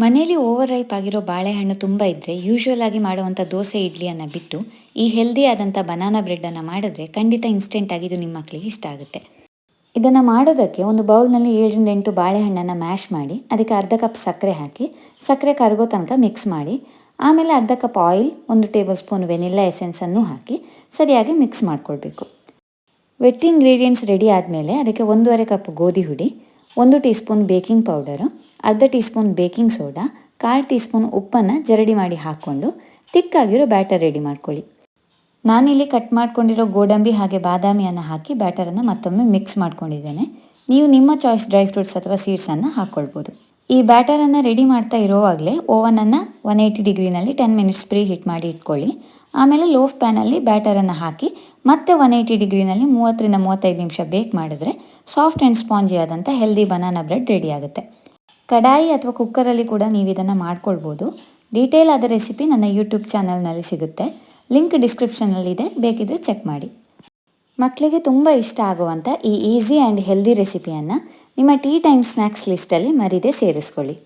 ಮನೇಲಿ over ripe ಆಗಿರೋ ಬಾಳೆಹಣ್ಣು ತುಂಬ ಇದ್ದರೆ ಯೂಶ್ವಲ್ ಆಗಿ ಮಾಡುವಂಥ ದೋಸೆ ಇಡ್ಲಿಯನ್ನು ಬಿಟ್ಟು ಈ ಹೆಲ್ದಿ ಆದಂಥ ಬನಾನಾ ಬ್ರೆಡ್ಡನ್ನು ಮಾಡಿದ್ರೆ ಖಂಡಿತ ಇನ್ಸ್ಟೆಂಟಾಗಿ ಇದು ನಿಮ್ಮ ಮಕ್ಕಳಿಗೆ ಇಷ್ಟ ಆಗುತ್ತೆ. ಇದನ್ನು ಮಾಡೋದಕ್ಕೆ ಒಂದು ಬೌಲ್ನಲ್ಲಿ 7 ರಿಂದ 8 ಬಾಳೆಹಣ್ಣನ್ನು ಮ್ಯಾಶ್ ಮಾಡಿ ಅದಕ್ಕೆ ಅರ್ಧ ಕಪ್ ಸಕ್ಕರೆ ಹಾಕಿ ಸಕ್ಕರೆ ಕರಗೋ ತನಕ ಮಿಕ್ಸ್ ಮಾಡಿ ಆಮೇಲೆ ಅರ್ಧ cup oil 1 tablespoon vanilla ಎಸೆನ್ಸನ್ನು ಹಾಕಿ ಸರಿಯಾಗಿ ಮಿಕ್ಸ್ ಮಾಡ್ಕೊಳ್ಬೇಕು. ವೆಟ್ ಇಂಗ್ರೀಡಿಯೆಂಟ್ಸ್ ರೆಡಿ ಆದಮೇಲೆ ಅದಕ್ಕೆ 1.5 ಕಪ್ ಗೋಧಿ ಹುಡಿ, 1 ಟೀ ಸ್ಪೂನ್ ಬೇಕಿಂಗ್ ಪೌಡರು, ಅರ್ಧ ಟೀಸ್ಪೂನ್ ಬೇಕಿಂಗ್ ಸೋಡಾ, 1/4 ಟೀಸ್ಪೂನ್ ಉಪ್ಪನ್ನು ಜರಡಿ ಮಾಡಿ ಹಾಕ್ಕೊಂಡು ತಿಕ್ಕಾಗಿರೋ ಬ್ಯಾಟರ್ ರೆಡಿ ಮಾಡ್ಕೊಳ್ಳಿ. ನಾನಿಲ್ಲಿ ಕಟ್ ಮಾಡ್ಕೊಂಡಿರೋ ಗೋಡಂಬಿ ಹಾಗೆ ಬಾದಾಮಿಯನ್ನು ಹಾಕಿ ಬ್ಯಾಟರನ್ನು ಮತ್ತೊಮ್ಮೆ ಮಿಕ್ಸ್ ಮಾಡ್ಕೊಂಡಿದ್ದೇನೆ. ನೀವು ನಿಮ್ಮ ಚಾಯ್ಸ್ ಡ್ರೈ ಫ್ರೂಟ್ಸ್ ಅಥವಾ ಸೀಡ್ಸನ್ನು ಹಾಕ್ಕೊಳ್ಬೋದು. ಈ ಬ್ಯಾಟರನ್ನು ರೆಡಿ ಮಾಡ್ತಾ ಇರೋವಾಗಲೇ ಓವನನ್ನು 180 ಡಿಗ್ರಿನಲ್ಲಿ 10 ಮಿನಿಟ್ಸ್ ಪ್ರೀ ಹೀಟ್ ಮಾಡಿ ಇಟ್ಕೊಳ್ಳಿ. ಆಮೇಲೆ ಲೋಫ್ ಪ್ಯಾನಲ್ಲಿ ಬ್ಯಾಟರನ್ನು ಹಾಕಿ ಮತ್ತೆ 180 ಡಿಗ್ರಿನಲ್ಲಿ 30 ರಿಂದ 35 ನಿಮಿಷ ಬೇಕ್ ಮಾಡಿದ್ರೆ ಸಾಫ್ಟ್ ಆ್ಯಂಡ್ ಸ್ಪಾಂಜಿ ಆದಂಥ ಹೆಲ್ದಿ ಬನಾನಾ ಬ್ರೆಡ್ ರೆಡಿ ಆಗುತ್ತೆ. ಕಡಾಯಿ ಅಥವಾ ಕುಕ್ಕರಲ್ಲಿ ಕೂಡ ನೀವು ಇದನ್ನು ಮಾಡ್ಕೊಳ್ಬೋದು. ಡೀಟೇಲ್ ಆದ ರೆಸಿಪಿ ನನ್ನ ಯೂಟ್ಯೂಬ್ ಚಾನಲ್ನಲ್ಲಿ ಸಿಗುತ್ತೆ. ಲಿಂಕ್ ಡಿಸ್ಕ್ರಿಪ್ಷನಲ್ಲಿದೆ, ಬೇಕಿದ್ರೆ ಚೆಕ್ ಮಾಡಿ. ಮಕ್ಕಳಿಗೆ ತುಂಬ ಇಷ್ಟ ಆಗುವಂಥ ಈ ಈಸಿ ಆ್ಯಂಡ್ ಹೆಲ್ದಿ ರೆಸಿಪಿಯನ್ನು ನಿಮ್ಮ ಟೀ ಟೈಮ್ ಸ್ನ್ಯಾಕ್ಸ್ ಲಿಸ್ಟಲ್ಲಿ ಮರೀದೆ ಸೇರಿಸ್ಕೊಳ್ಳಿ.